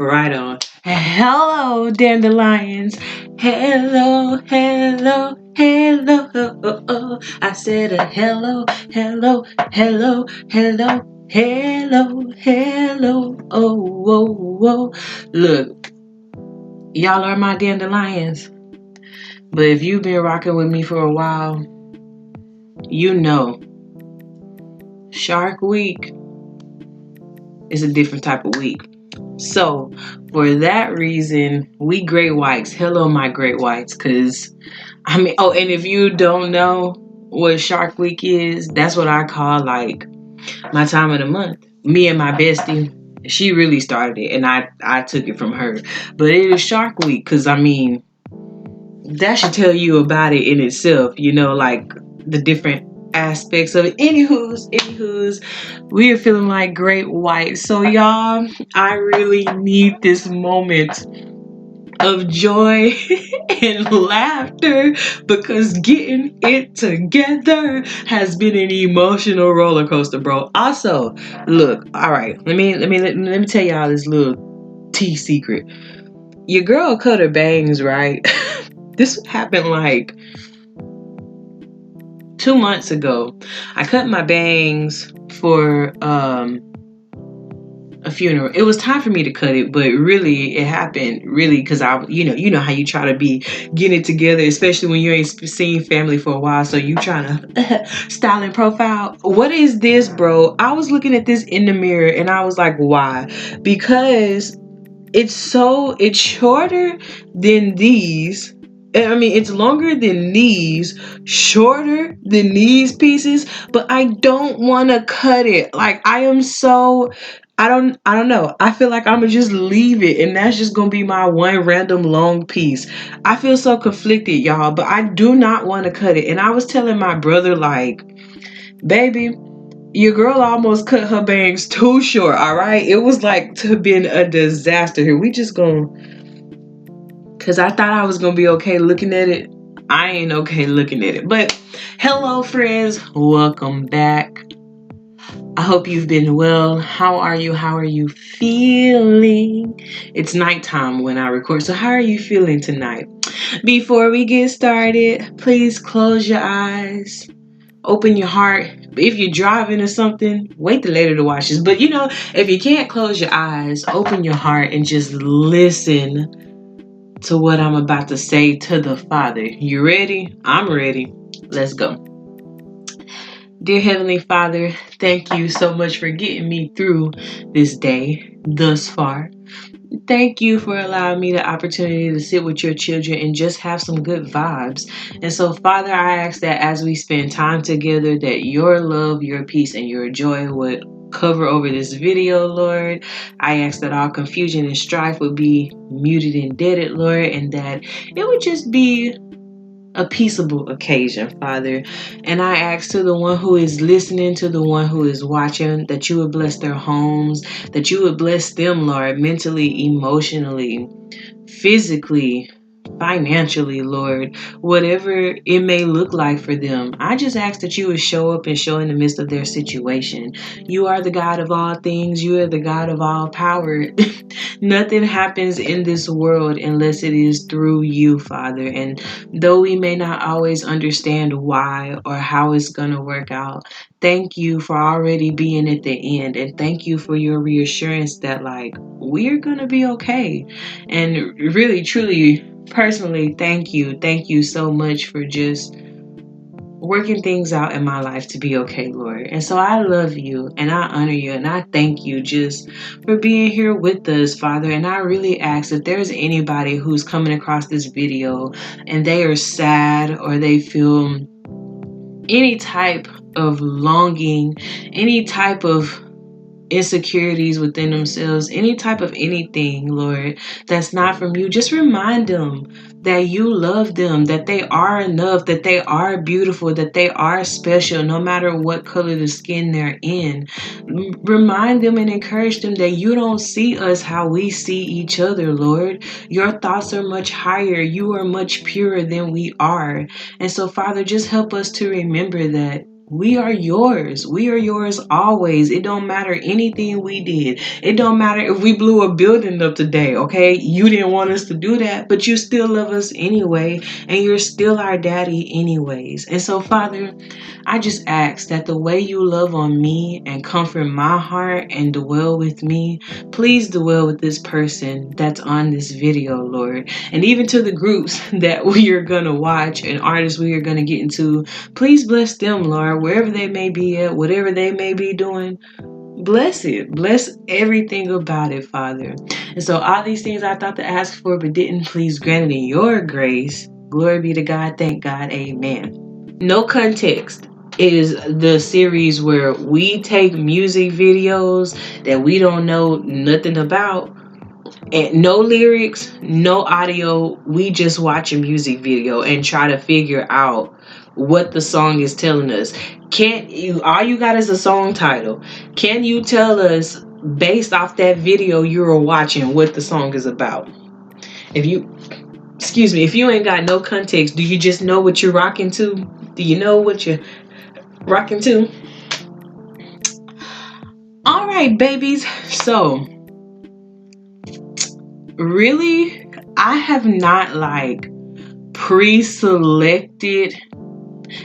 Right on. Hello, dandelions. Hello, hello, hello. I said a hello, hello, hello, hello, hello, hello. Oh, whoa, whoa. Look, y'all are my dandelions. But if you've been rocking with me for a while, you know Shark Week is a different type of week. So, for that reason, we great whites, hello my great whites, because, and if you don't know what Shark Week is, that's what I call, like, my time of the month. Me and my bestie, she really started it, and I took it from her. But it is Shark Week, because, that should tell you about it in itself, like, the different aspects of it. Anywho's, we are feeling like great white. So y'all, I really need this moment of joy and laughter because getting it together has been an emotional roller coaster, bro. Also, look, all right, let me tell y'all this little tea secret. Your girl cut her bangs, right? This happened like 2 months ago. I cut my bangs for a funeral. It was time for me to cut it, but really it happened because I, you know how you try to be getting it together, especially when you ain't seen family for a while, so you trying to style and profile. What is this, bro? I was looking at this in the mirror and I was like, why? Because it's shorter than these. It's longer than these, shorter than these pieces, but I don't want to cut it. Like, I don't know. I feel like I'm gonna just leave it and that's just gonna be my one random long piece. I feel so conflicted, y'all, but I do not want to cut it. And I was telling my brother, like, baby, your girl almost cut her bangs too short, all right? It was like to been a disaster here. We just gonna, because I thought I was gonna be okay looking at it. I ain't okay looking at it. But hello, friends. Welcome back. I hope you've been well. How are you? How are you feeling? It's nighttime when I record. So how are you feeling tonight? Before we get started, please close your eyes. Open your heart. If you're driving or something, wait till later to watch this. But if you can't close your eyes, open your heart and just listen to what I'm about to say to the Father. You ready? I'm ready. Let's go. Dear Heavenly Father, thank you so much for getting me through this day thus far. Thank you for allowing me the opportunity to sit with your children and just have some good vibes. And so, Father, I ask that as we spend time together, that your love, your peace, and your joy would cover over this video, Lord. I ask that all confusion and strife would be muted and deaded, Lord, and that it would just be a peaceable occasion, Father. And I ask to the one who is listening, to the one who is watching, that you would bless their homes, that you would bless them, Lord, mentally, emotionally, physically, financially, Lord, whatever it may look like for them. I just ask that you would show up and show in the midst of their situation. You are the God of all things. You are the God of all power. Nothing happens in this world unless it is through you, Father. And though we may not always understand why or how it's going to work out, thank you for already being at the end. And thank you for your reassurance that, like, we're going to be okay. And really, truly, personally, thank you. Thank you so much for just working things out in my life to be okay, Lord. And so I love you and I honor you and I thank you just for being here with us, Father. And I really ask if there's anybody who's coming across this video and they are sad or they feel any type of longing, any type of insecurities within themselves, any type of anything, Lord, that's not from you, just remind them that you love them, that they are enough, that they are beautiful, that they are special, no matter what color the skin they're in. Remind them and encourage them that you don't see us how we see each other, Lord. Your thoughts are much higher. You are much purer than we are. And so, Father, just help us to remember that We are yours. We are yours always. It don't matter anything we did. It don't matter if we blew a building up today, okay? You didn't want us to do that, but you still love us anyway, and you're still our daddy anyways. And so, Father, I just ask that the way you love on me and comfort my heart and dwell with me, please dwell with this person that's on this video, Lord. And even to the groups that we are going to watch and artists we are going to get into, please bless them, Lord, wherever they may be at, whatever they may be doing. Bless it. Bless everything about it, Father. And so all these things I thought to ask for but didn't, please grant it in your grace. Glory be to God. Thank God. Amen. No Context is the series where we take music videos that we don't know nothing about, and no lyrics, no audio. We just watch a music video and try to figure out what the song is telling us. Can't you, all you got is a song title. Can you tell us based off that video you were watching what the song is about? If you, excuse me, if you ain't got no context, do you just know what you're rocking to? Do you know what you're rocking to? All right, babies. So, really, I have not like pre-selected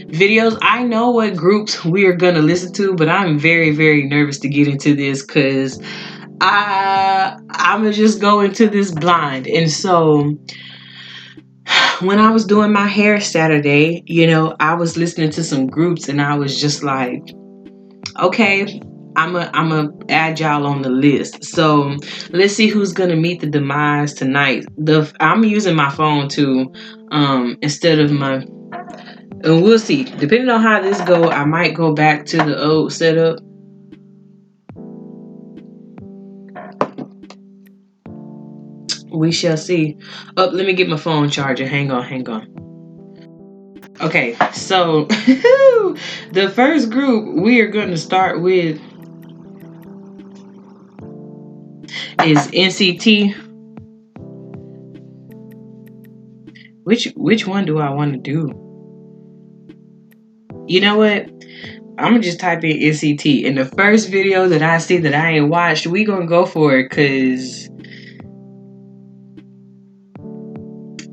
videos. I know what groups we are gonna listen to, but I'm very, very nervous to get into this because I'ma just go into this blind. And so when I was doing my hair Saturday, I was listening to some groups and I was just like, okay, I'm a add y'all on the list. So let's see who's gonna meet the demise tonight. I'm using my phone too, instead of my, and we'll see. Depending on how this go, I might go back to the old setup. We shall see. Oh, let me get my phone charger. Hang on. Okay, so the first group we are going to start with is NCT. Which one do I want to do? You know what? I'm gonna just type in NCT, and the first video that I see that I ain't watched, we gonna go for it, cause.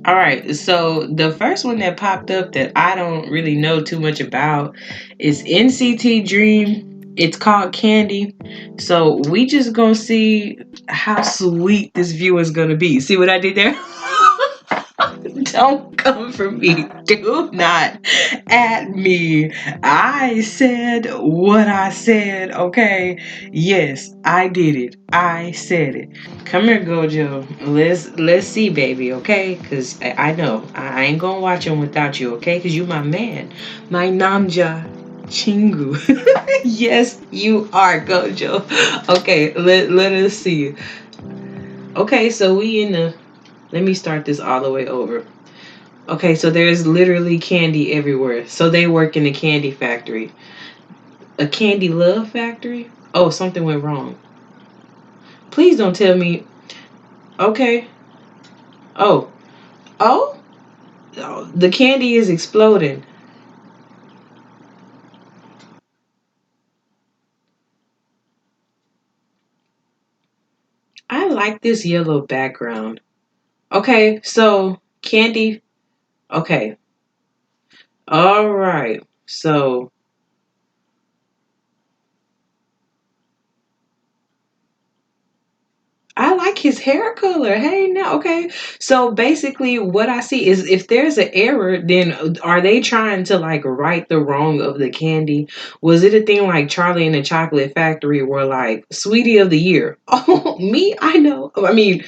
All right, so the first one that popped up that I don't really know too much about is NCT Dream. It's called Candy. So we just gonna see how sweet this view is gonna be. See what I did there? Don't come for me. Do not at me. I said what I said, okay? Yes, I did it. I said it. Come here, Gojo. Let's see, baby, okay? Because I know. I ain't gonna watch him without you, okay? Because you my man. My Namja Chingu. Yes, you are, Gojo. Okay, let us see. Okay, so we in the... Let me start this all the way over. Okay, so there's literally candy everywhere. So they work in a candy factory. A candy love factory? Oh, something went wrong. Please don't tell me. Okay. Oh. Oh? The candy is exploding. I like this yellow background. Okay, so candy. Okay. All right. So I like his hair color. Hey, now, okay. So basically, what I see is if there's an error, then are they trying to like right the wrong of the candy? Was it a thing like Charlie and the Chocolate Factory where like Sweetie of the Year? Oh, me? I know. I mean,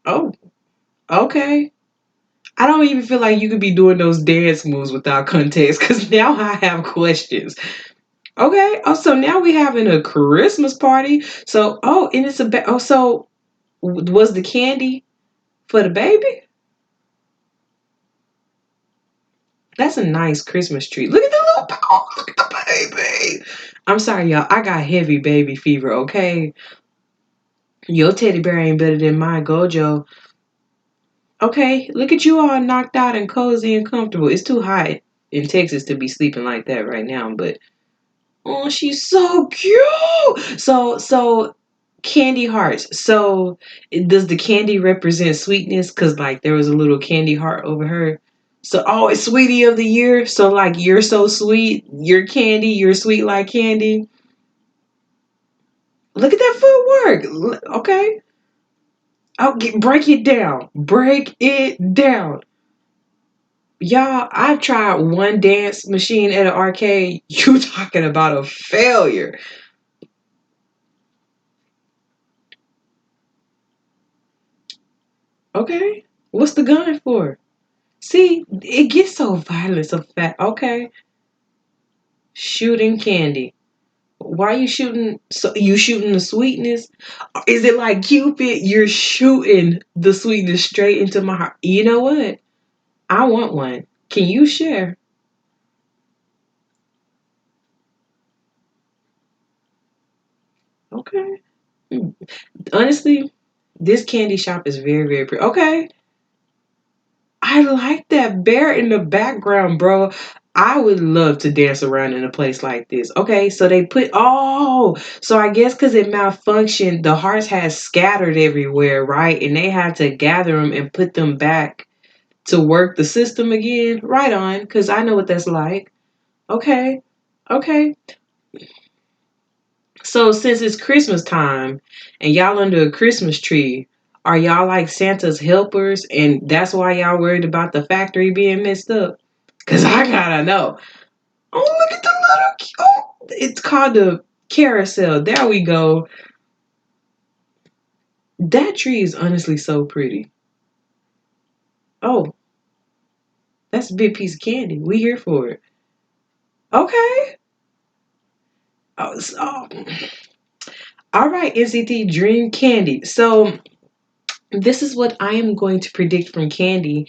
oh, okay. I don't even feel like you could be doing those dance moves without context because now I have questions. Okay. Oh, so now we having a Christmas party. So, oh, and it's oh, so was the candy for the baby? That's a nice Christmas tree. Look at the little, oh, look at the baby. I'm sorry, y'all. I got heavy baby fever, okay? Your teddy bear ain't better than my Gojo. Okay, look at you all knocked out and cozy and comfortable. It's too hot. in Texas to be sleeping like that right now, but oh, she's so cute. So candy hearts. So does the candy represent sweetness? Cause like there was a little candy heart over her. So oh, it's sweetie of the year. So like you're so sweet, you're candy, you're sweet like candy. Look at that footwork. Okay. Break it down. Break it down. Y'all, I've tried one dance machine at an arcade. You talking about a failure. Okay. What's the gun for? See, it gets so violent so fast. Okay. Shooting candy. Why you shooting? So you shooting the sweetness? Is it like Cupid? You're shooting the sweetness straight into my heart. You know what? I want one. Can you share? Okay. Honestly, this candy shop is very, very pretty. Okay. I like that bear in the background, bro. I would love to dance around in a place like this. Okay, so they put so I guess because it malfunctioned, the hearts had scattered everywhere, right? And they had to gather them and put them back to work the system again. Right on, because I know what that's like. Okay, okay. So since it's Christmas time and y'all under a Christmas tree, are y'all like Santa's helpers and that's why y'all worried about the factory being messed up? Cause I gotta know. Oh, look at the it's called the carousel. There we go. That tree is honestly so pretty. Oh, that's a big piece of candy. We here for it. Okay. Oh, all right, NCT Dream Candy. So this is what I am going to predict from Candy.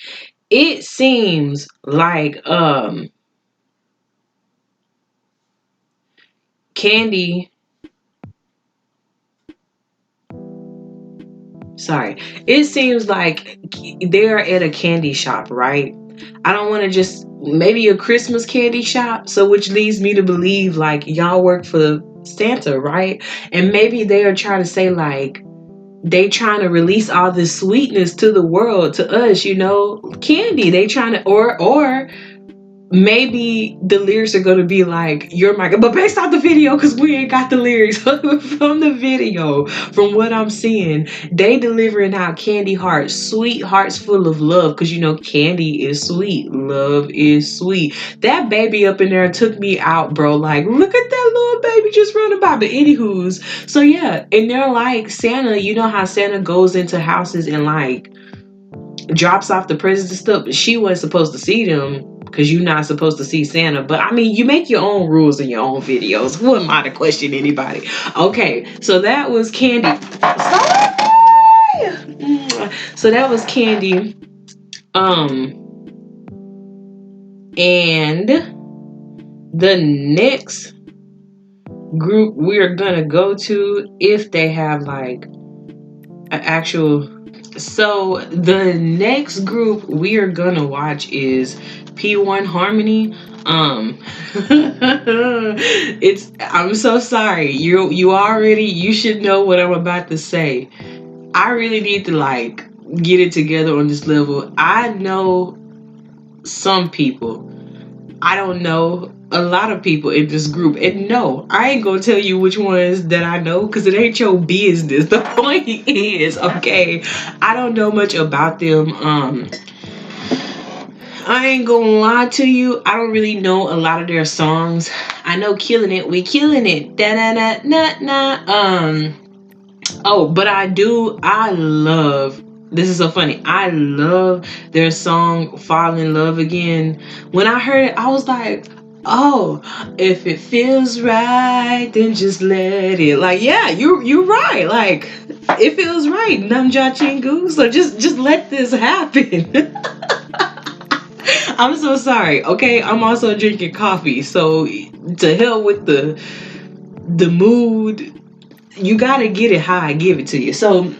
It seems like Candy sorry. It seems like they're at a candy shop, right? I don't want to just maybe a Christmas candy shop, so which leads me to believe like y'all work for Santa, right? And maybe they are trying to say like they trying to release all this sweetness to the world, to us, candy. They trying to or maybe the lyrics are going to be like you're my but based off the video because we ain't got the lyrics from the video. From what I'm seeing, they delivering out candy hearts, sweet hearts full of love, because candy is sweet, love is sweet. That baby up in there took me out, bro. Like, look at that little baby just running by. But anywho's, so yeah, and they're like Santa. You know how Santa goes into houses and like drops off the presents and stuff. She wasn't supposed to see them because you're not supposed to see Santa. But I mean, you make your own rules in your own videos. Who am I to question anybody? Okay, so that was Candy. So that was Candy. And the next group we're gonna go to, if they have like an actual. So the next group we are gonna watch is P1 Harmony. It's I'm so sorry. You should know what I'm about to say. I really need to like get it together on this level. I know some people. I don't know a lot of people in this group. And no, I ain't gonna tell you which ones that I know because it ain't your business. The point is, okay, I don't know much about them. I ain't gonna lie to you. I don't really know a lot of their songs. I know Killing It, We Killing It. Da da da na na. Oh, but I love, this is so funny. I love their song Fall in Love Again. When I heard it, I was like, oh, if it feels right, then just let it. Like, yeah, you're right. Like, it feels right. Namja Chingu. So just let this happen. I'm so sorry. Okay, I'm also drinking coffee. So to hell with the mood. You gotta get it how I give it to you. So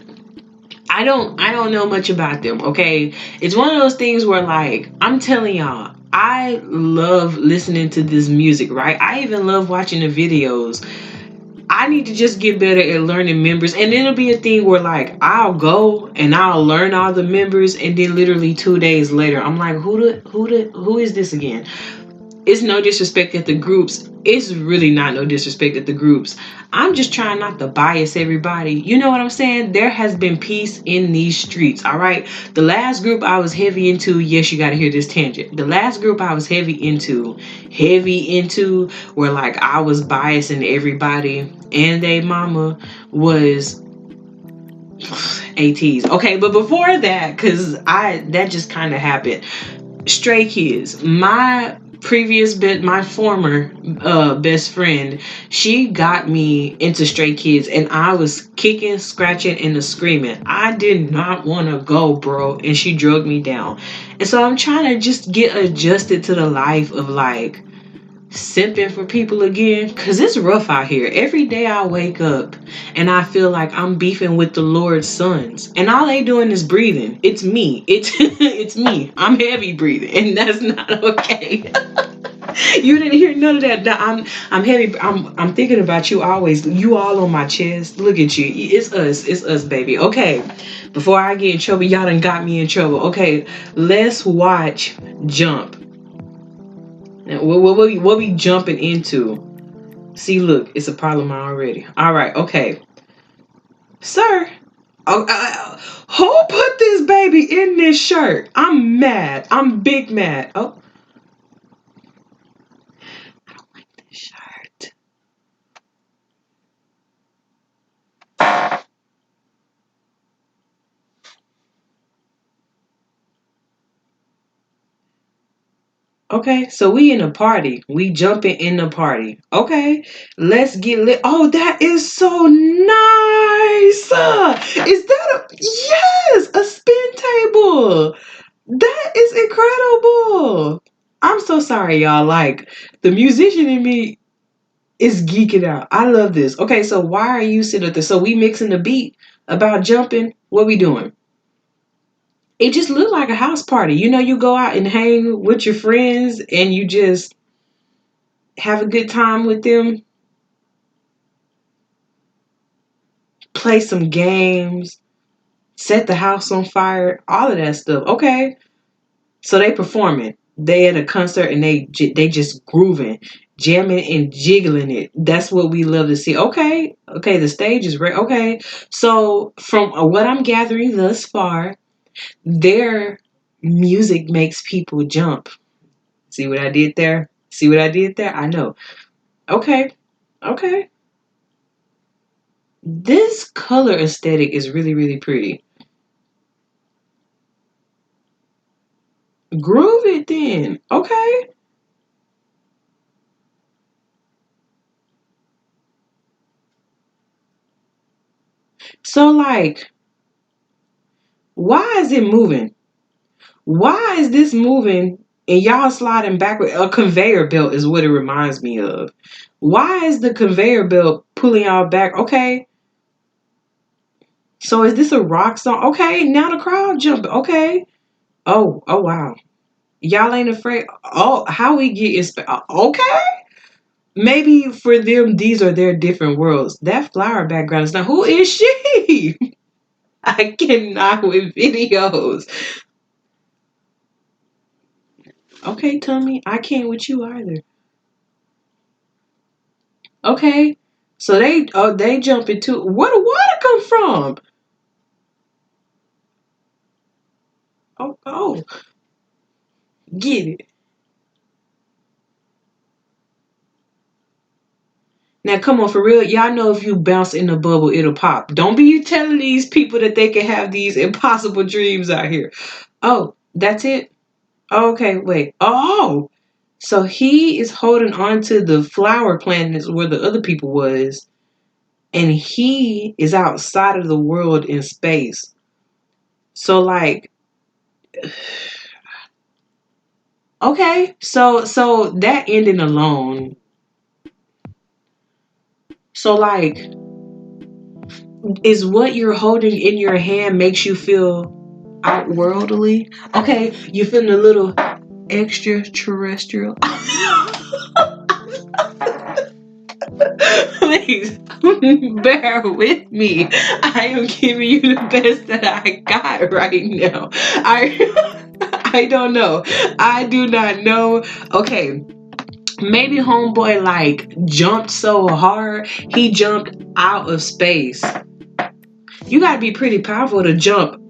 I don't know much about them, okay? It's one of those things where like I'm telling y'all, I love listening to this music, right? I even love watching the videos. I need to just get better at learning members. And then it'll be a thing where like I'll go and I'll learn all the members, and then literally 2 days later I'm like, who is this again? It's no disrespect at the groups. It's really not no disrespect at the groups. I'm just trying not to bias everybody. You know what I'm saying? There has been peace in these streets, all right? The last group I was heavy into, yes, you got to hear this tangent. The last group I was heavy into, where like I was biasing everybody and they mama was ATs. Okay, but before that, because that just kind of happened. Stray Kids. My former best friend, she got me into Stray Kids, and I was kicking, scratching, and screaming. I did not want to go, bro, and she drugged me down. And so I'm trying to just get adjusted to the life of like simping for people again, because it's rough out here. Every day I wake up and I feel like I'm beefing with the Lord's sons, and all they doing is breathing. It's me. It's me. I'm heavy breathing, and that's not okay. You didn't hear none of that. I'm heavy. I'm thinking about you always. You all on my chest. Look at you. It's us, baby. Okay. Before I get in trouble, y'all done got me in trouble. Okay, let's watch Jump. Now, what we jumping into? See, look, it's a problem already. All right, okay, sir. Oh, who put this baby in this shirt? I'm mad. I'm big mad. Oh, I don't like this shirt. Okay, so we in a party. We jumping in the party. Okay, let's get lit. Oh, that is so nice. Is that yes, a spin table? That is incredible. I'm so sorry, y'all. Like, the musician in me is geeking out. I love this. Okay, so why are you sitting up there? So we mixing the beat about jumping. What we doing? It just looked like a house party. You know, you go out and hang with your friends and you just have a good time with them, play some games, set the house on fire, all of that stuff. Okay, so they performing. They at a concert and they just grooving, jamming and jiggling it. That's what we love to see. Okay, okay, the stage is ready. Okay, so from what I'm gathering thus far, their music makes people jump. See what I did there? See what I did there? I know. Okay, okay. This color aesthetic is really, really pretty. Groove it then. Okay. So like, why is it moving? Why is this moving and y'all sliding backward? A conveyor belt is what it reminds me of. Why is the conveyor belt pulling y'all back? Okay. So is this a rock song? Okay, now the crowd jumping. Okay. Oh wow. Y'all ain't afraid. Oh, how we get okay? Maybe for them, these are their different worlds. That flower background is not. Who is she? I cannot with videos. Okay, Tommy, I can't with you either. Okay, so they jump into where the water come from? Oh, get it. Now come on, for real, y'all know if you bounce in the bubble, it'll pop. Don't be telling these people that they can have these impossible dreams out here. Oh, that's it. Okay, wait. Oh, so he is holding on to the flower plant is where the other people was, and he is outside of the world in space. So like, okay, so that ending alone. So like, is what you're holding in your hand makes you feel outworldly? Okay, you feeling a little. extraterrestrial. Please bear with me. I am giving you the best that I got right now. I don't know. I do not know. Okay, maybe homeboy like jumped so hard he jumped out of space. You gotta be pretty powerful to jump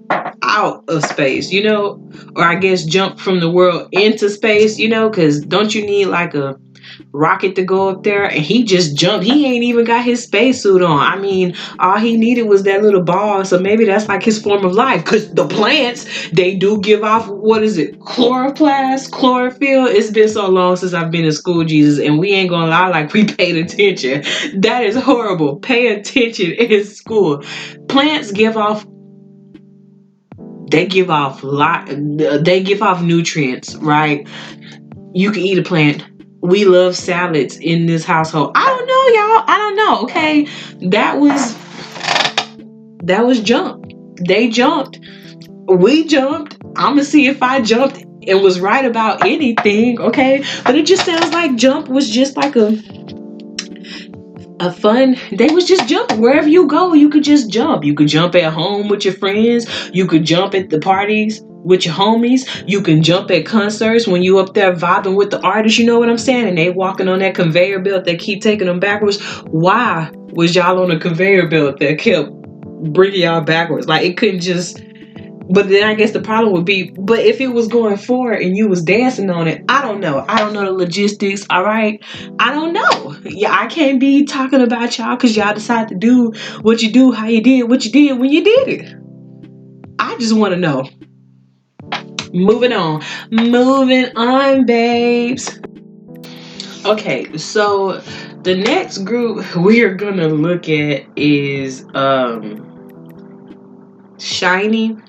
out of space, you know? Or I guess jump from the world into space, you know? Because don't you need like a rocket to go up there? And he just jumped. He ain't even got his spacesuit on. I mean, all he needed was that little ball. So maybe that's like his form of life. Because the plants, they do give off, what is it? Chloroplast, chlorophyll. It's been so long since I've been in school, Jesus. And we ain't gonna lie like we paid attention. That is horrible. Pay attention in school. Plants give off they give off nutrients, right? You can eat a plant. We love salads in this household. I don't know, y'all. I don't know. Okay. That was jump. They jumped. We jumped. I'ma see if I jumped and was right about anything, okay? But it just sounds like jump was just like a fun, they was just jumping wherever you go. You could just jump. You could jump at home with your friends. You could jump at the parties with your homies. You can jump at concerts when you up there vibing with the artists. You know what I'm saying? And they walking on that conveyor belt that keep taking them backwards. Why was y'all on a conveyor belt that kept bringing y'all backwards? Like it couldn't just. But then I guess the problem would be, but if it was going forward and you was dancing on it, I don't know. I don't know the logistics, all right? I don't know. Yeah, I can't be talking about y'all because y'all decide to do what you do, how you did, what you did when you did it. I just want to know. Moving on. Moving on, babes. Okay, so the next group we are going to look at is Shinee.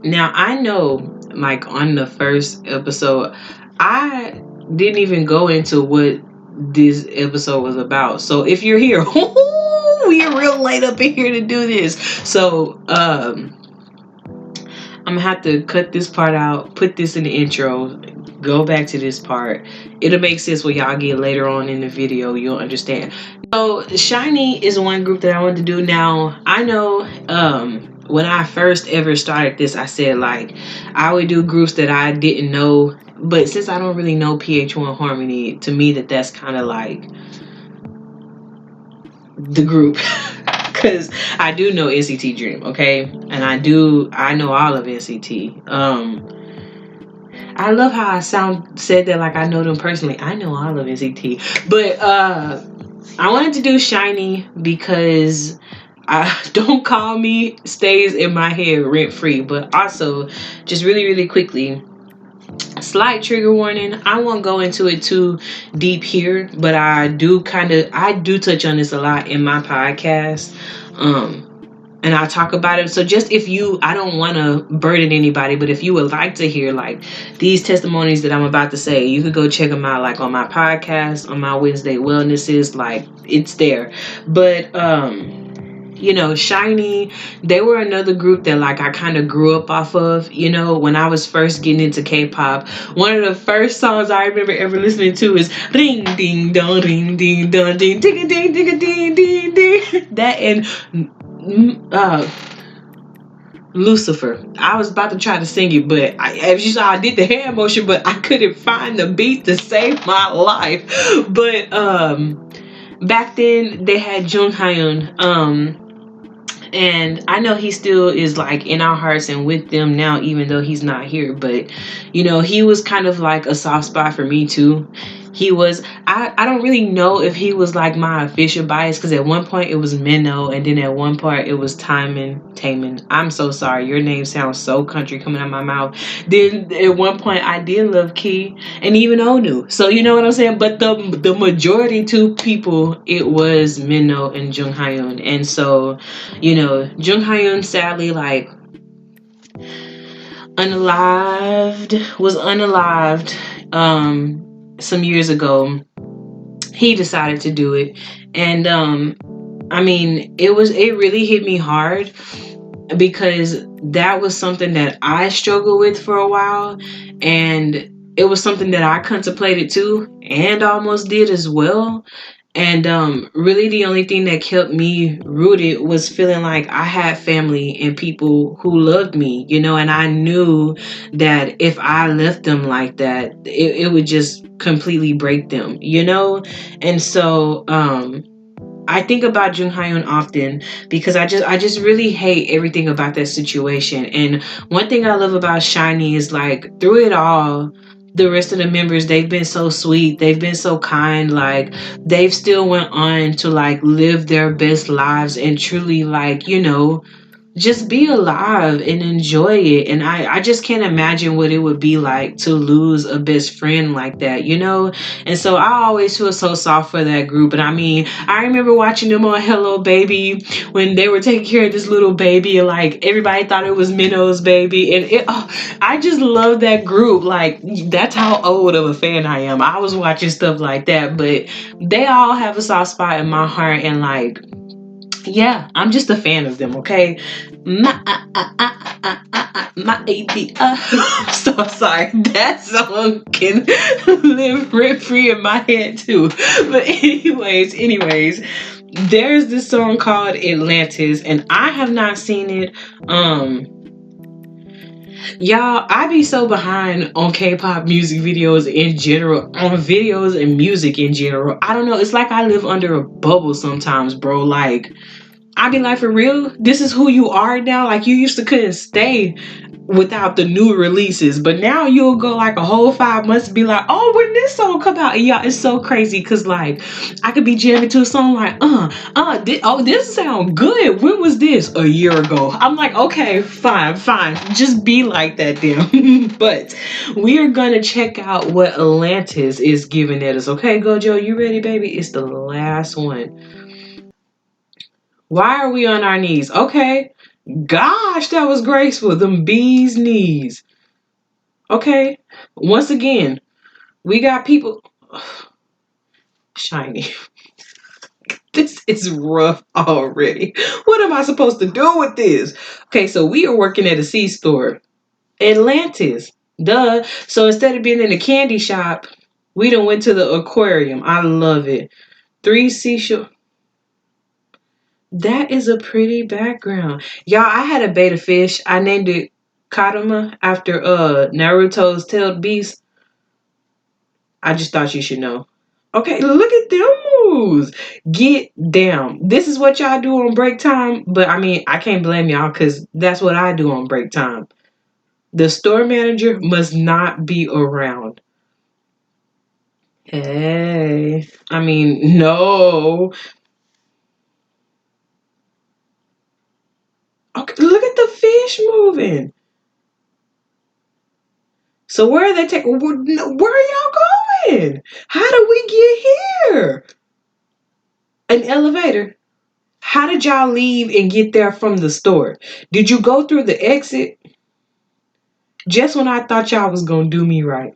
Now, I know, like, on the first episode, I didn't even go into what this episode was about. So, if you're here, we're real late up in here to do this. So, I'm going to have to cut this part out, put this in the intro, go back to this part. It'll make sense when y'all get later on in the video. You'll understand. So, Shinee is one group that I wanted to do. Now, I know, when I first ever started this, I said like I would do groups that I didn't know, but since I don't really know PH1 Harmony, to me that's kind of like the group because I do know Nct Dream, okay, and I know all of Nct. I love how I said that like I know them personally. I know all of Nct, but I wanted to do Shinee because Don't Call Me stays in my head rent free. But also, just really, really quickly, slight trigger warning. I won't go into it too deep here, but I do touch on this a lot in my podcast. And I'll talk about it. So just I don't want to burden anybody, but if you would like to hear like these testimonies that I'm about to say, you could go check them out like on my podcast, on my Wednesday Wellnesses, like it's there. But, you know, Shinee, they were another group that like I kind of grew up off of, you know, when I was first getting into K-pop. One of the first songs I remember ever listening to is Ring Ding Dong Ding Ding Dong Ding Ding Ding Ding Ding Ding Ding. That and Lucifer. I was about to try to sing it, but as you saw, I did the hand motion, but I couldn't find the beat to save my life. But back then they had Jung Hyun. And I know he still is like in our hearts and with them now, even though he's not here. But, you know, he was kind of like a soft spot for me too. He was, I don't really know if he was like my official bias, because at one point it was Minnow, and then at one part it was Taemin. I'm so sorry. Your name sounds so country coming out of my mouth. Then at one point I did love Key and even Onu. So you know what I'm saying? But the majority two people, it was Minnow and Jung Hyun. And so, you know, Jung Hyun sadly like was unalived some years ago. He decided to do it, and I mean it really hit me hard. because that was something that I struggled with for a while, and it was something that I contemplated too and almost did as well. And really, the only thing that kept me rooted was feeling like I had family and people who loved me, and I knew that if I left them like that, it would just completely break them. And so, I think about Jung Hyun often because I just really hate everything about that situation. And one thing I love about Shinee is like through it all, the rest of the members, they've been so sweet, they've been so kind, like they've still went on to like live their best lives and truly like, just be alive and enjoy it. And I just can't imagine what it would be like to lose a best friend like that. And so I always feel so soft for that group. And I mean, I remember watching them on Hello Baby when they were taking care of this little baby, and like everybody thought it was Minnow's baby. And I just love that group. Like, that's how old of a fan I am. I was watching stuff like that, but they all have a soft spot in my heart. And like, yeah, I'm just a fan of them, okay? My AD. I'm so sorry. That song can live rent free in my head too. But anyways, there's this song called Atlantis, and I have not seen it. Y'all, I be so behind on K-pop music videos in general, on videos and music in general. I don't know. It's like I live under a bubble sometimes, bro. Like, I be like, for real? This is who you are now? Like, you used to couldn't stay without the new releases, but now you'll go like a whole 5 months and be like, oh, when this song come out? And y'all, it's so crazy because like I could be jamming to a song like, this sound good. When was this? A year ago. I'm like, okay, fine. Just be like that then. But we are gonna check out what Atlantis is giving at us. Okay, Gojo, you ready, baby? It's the last one. Why are we on our knees? Okay. Gosh, that was graceful. Them bees' knees. Okay. Once again, we got people. Shiny. This is rough already. What am I supposed to do with this? Okay, so we are working at a C-store. Atlantis. Duh. So instead of being in a candy shop, we done went to the aquarium. I love it. 3 seashore. That is a pretty background. Y'all, I had a betta fish. I named it Kadama after Naruto's tailed beast. I just thought you should know. Okay, look at them moves. Get down. This is what y'all do on break time, but I mean, I can't blame y'all because that's what I do on break time. The store manager must not be around. Hey, I mean, no. Okay, look at the fish moving. So where are they taking? Where are y'all going? How did we get here? An elevator. How did y'all leave and get there from the store? Did you go through the exit? Just when I thought y'all was gonna do me right.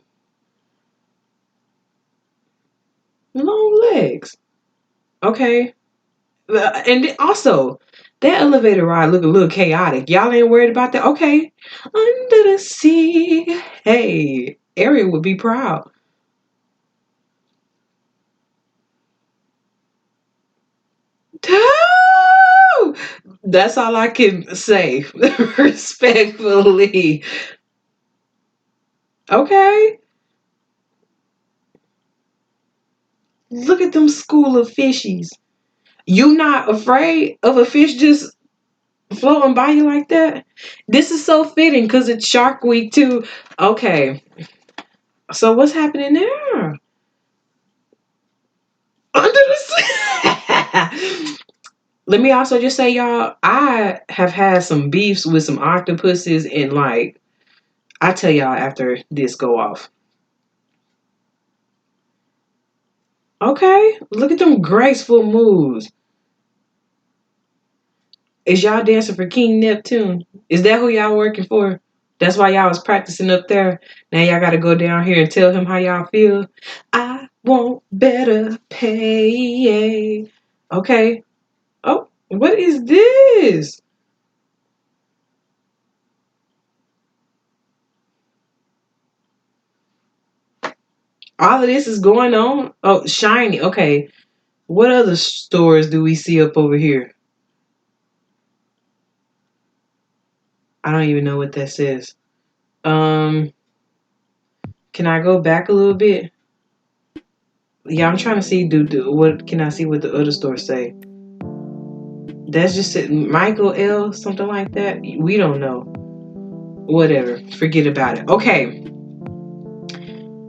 Long legs. Okay. And also, that elevator ride look a little chaotic. Y'all ain't worried about that? Okay. Under the sea. Hey, Ariel would be proud. Oh! That's all I can say. Respectfully. Okay. Look at them school of fishies. You not afraid of a fish just floating by you like that? This is so fitting because it's Shark Week too. Okay. So what's happening there? Under the sea. Let me also just say, y'all, I have had some beefs with some octopuses, and like, I tell y'all after this go off. Okay, look at them graceful moves. Is y'all dancing for King Neptune? Is that who y'all working for? That's why y'all was practicing up there. Now y'all gotta go down here and tell him how y'all feel. I want better pay. Okay. Oh, what is this? All of this is going on. Oh, Shinee. Okay. What other stores do we see up over here? I don't even know what that says. Um, can I go back a little bit? Yeah, I'm trying to see. Do what can I see? What the other stores say? That's just it. Michael L. Something like that. We don't know. Whatever. Forget about it. Okay.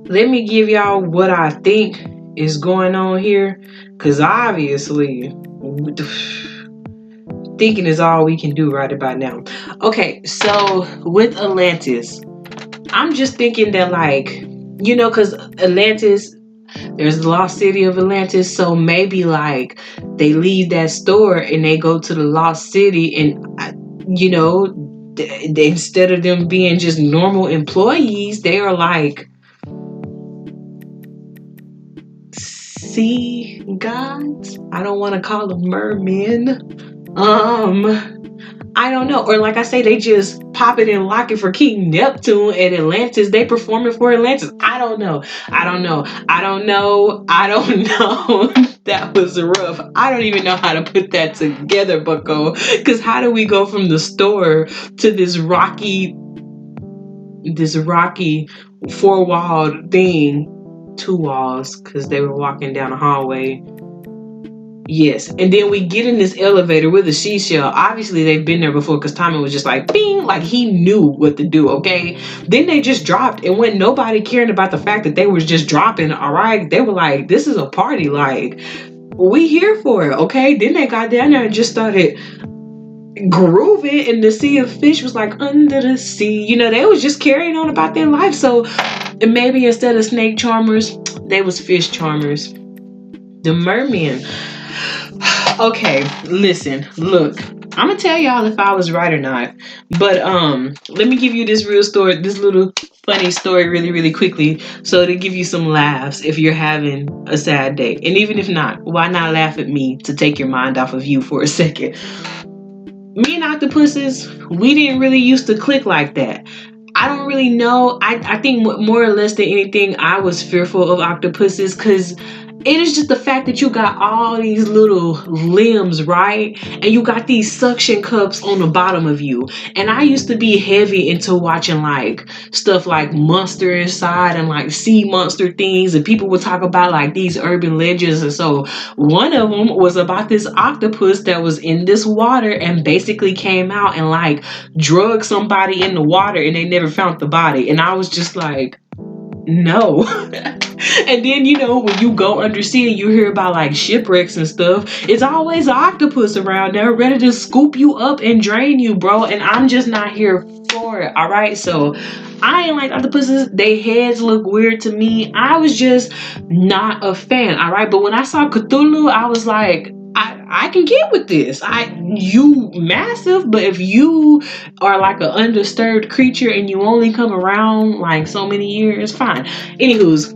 Let me give y'all what I think is going on here, cause obviously thinking is all we can do right about now. Okay, so with Atlantis, I'm just thinking that, like, cause Atlantis, there's the lost city of Atlantis, so maybe like they leave that store and they go to the lost city, and instead of them being just normal employees, they are like sea gods. I don't want to call them mermen. I don't know. Or like I say, they just pop it and lock it for King Neptune at Atlantis. They performing for Atlantis. I don't know. I don't know. I don't know. I don't know. That was rough. I don't even know how to put that together, Bucko. Because how do we go from the store to this rocky four-walled thing? Two walls, because they were walking down a hallway. Yes, and then we get in this elevator with a seashell. Obviously, they've been there before because Tommy was just like, bing, like he knew what to do, okay? Then they just dropped, and when nobody caring about the fact that they was just dropping, all right? They were like, this is a party, like, we here for it, okay? Then they got down there and just started grooving, and the sea of fish was like, under the sea. They was just carrying on about their life. So maybe instead of snake charmers, they was fish charmers. The mermen. Okay, listen, look. I'm gonna tell y'all if I was right or not. But let me give you this real story, this little funny story really, really quickly, so to give you some laughs if you're having a sad day. And even if not, why not laugh at me to take your mind off of you for a second? Me and octopuses, we didn't really used to click like that. I don't really know. I think more or less than anything, I was fearful of octopuses because it is just the fact that you got all these little limbs, right? And you got these suction cups on the bottom of you. And I used to be heavy into watching like stuff like Monster Inside and like sea monster things. And people would talk about like these urban legends. And so one of them was about this octopus that was in this water and basically came out and like drug somebody in the water and they never found the body. And I was just like, no. And then when you go undersea and you hear about like shipwrecks and stuff, it's always an octopus around there ready to scoop you up and drain you, bro. And I'm just not here for it. All right, so I ain't like octopuses. They heads look weird to me. I was just not a fan. All right, but when I saw Cthulhu, I was like, I can get with this. You massive, but if you are like an undisturbed creature and you only come around like so many years, fine. Anywho's,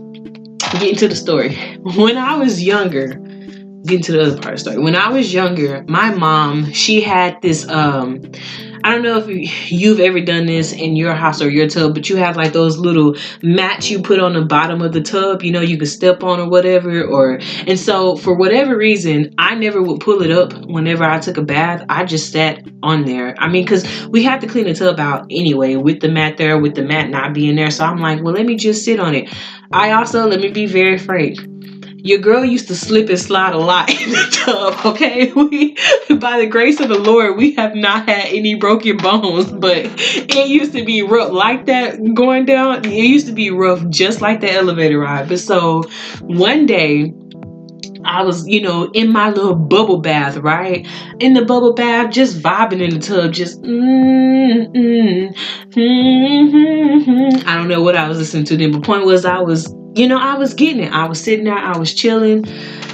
getting to the story. When I was younger, getting to the other part of the story. When I was younger, my mom, she had this I don't know if you've ever done this in your house or your tub, but you have like those little mats you put on the bottom of the tub, you can step on or whatever, and so for whatever reason, I never would pull it up whenever I took a bath. I just sat on there. I mean, because we had to clean the tub out anyway with the mat there, with the mat not being there. So I'm like, well, let me just sit on it. I also, let me be very frank, your girl used to slip and slide a lot in the tub, okay? By the grace of the Lord, we have not had any broken bones, but it used to be rough like that going down. It used to be rough just like the elevator ride. But so one day, I was, in my little bubble bath, right? In the bubble bath, just vibing in the tub, just I don't know what I was listening to then, but point was I was getting it. I was sitting there, I was chilling.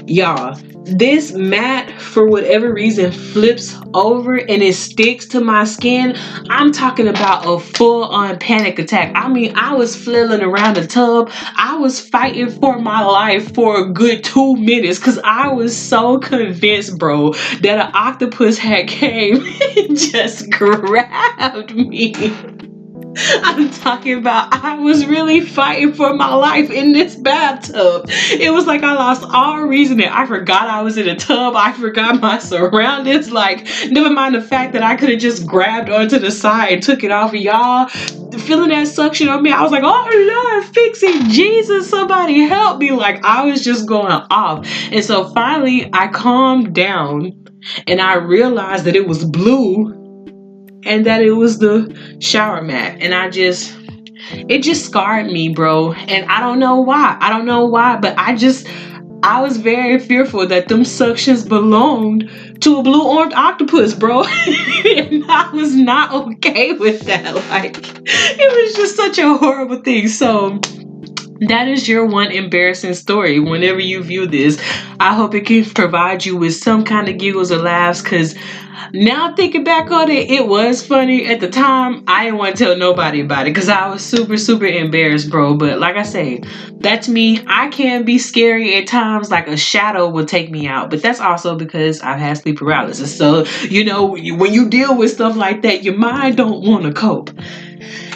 Y'all, this mat, for whatever reason, flips over and it sticks to my skin. I'm talking about a full-on panic attack. I mean, I was flailing around the tub. I was fighting for my life for a good 2 minutes because I was so convinced, bro, that an octopus had came and just grabbed me. I'm talking about I was really fighting for my life in this bathtub. It was like I lost all reasoning. I forgot I was in a tub. I forgot my surroundings. Like, never mind the fact that I could have just grabbed onto the side and took it off of y'all. Feeling that suction on me, I was like, oh Lord, fix it. Jesus, somebody help me. Like, I was just going off. And so finally, I calmed down and I realized that it was blue and that it was the shower mat. And it just scarred me, bro. And I don't know why. I don't know why, but I was very fearful that them suctions belonged to a blue orange octopus, bro. And I was not okay with that. Like, it was just such a horrible thing. So that is your one embarrassing story. Whenever you view this, I hope it can provide you with some kind of giggles or laughs, because now thinking back on it, it was funny. At the time, I didn't want to tell nobody about it because I was super, super embarrassed, bro. But like I say, that's me. I can be scary at times, like a shadow will take me out. But that's also because I've had sleep paralysis. So, when you deal with stuff like that, your mind don't want to cope.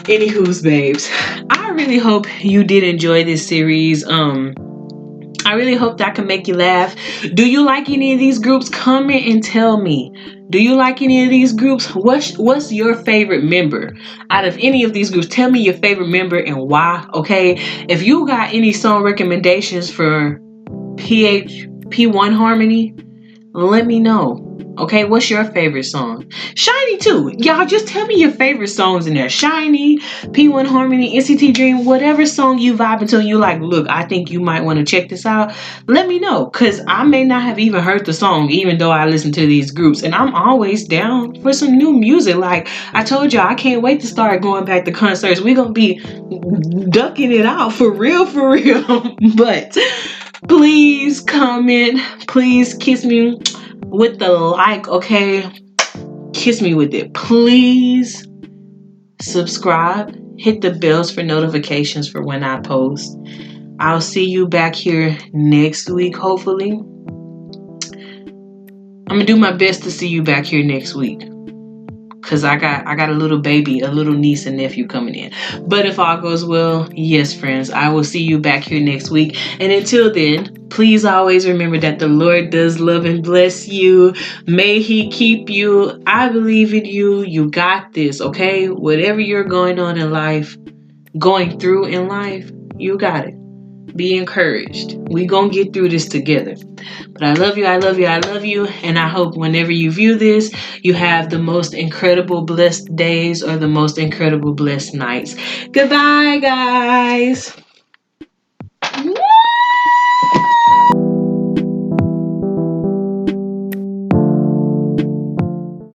Anywho's, babes, I really hope you did enjoy this series. I really hope that I can make you laugh. Do you like any of these groups? Comment and tell me. Do you like any of these groups? What's your favorite member out of any of these groups? Tell me your favorite member and why, okay? If you got any song recommendations for P1 Harmony, let me know. Okay, what's your favorite song? Shinee too. Y'all just tell me your favorite songs in there. Shinee, P1 Harmony, Nct Dream, whatever song you vibe until you like, look, I think you might want to check this out. Let me know, because I may not have even heard the song, even though I listen to these groups. And I'm always down for some new music. Like I told y'all, I can't wait to start going back to concerts. We're going to be ducking it out for real, for real. But please comment. Please kiss me with the like, okay? Kiss me with it. Please subscribe. Hit the bells for notifications for when I post. I'll see you back here next week, hopefully. I'm gonna do my best to see you back here next week, because I got a little baby, a little niece and nephew coming in. But if all goes well, yes, friends, I will see you back here next week. And until then, please always remember that the Lord does love and bless you. May He keep you. I believe in you. You got this, okay? Whatever you're going through in life, you got it. Be encouraged. We gonna get through this together. But I love you, I love you, I love you. And I hope whenever you view this, you have the most incredible blessed days or the most incredible blessed nights. Goodbye, guys.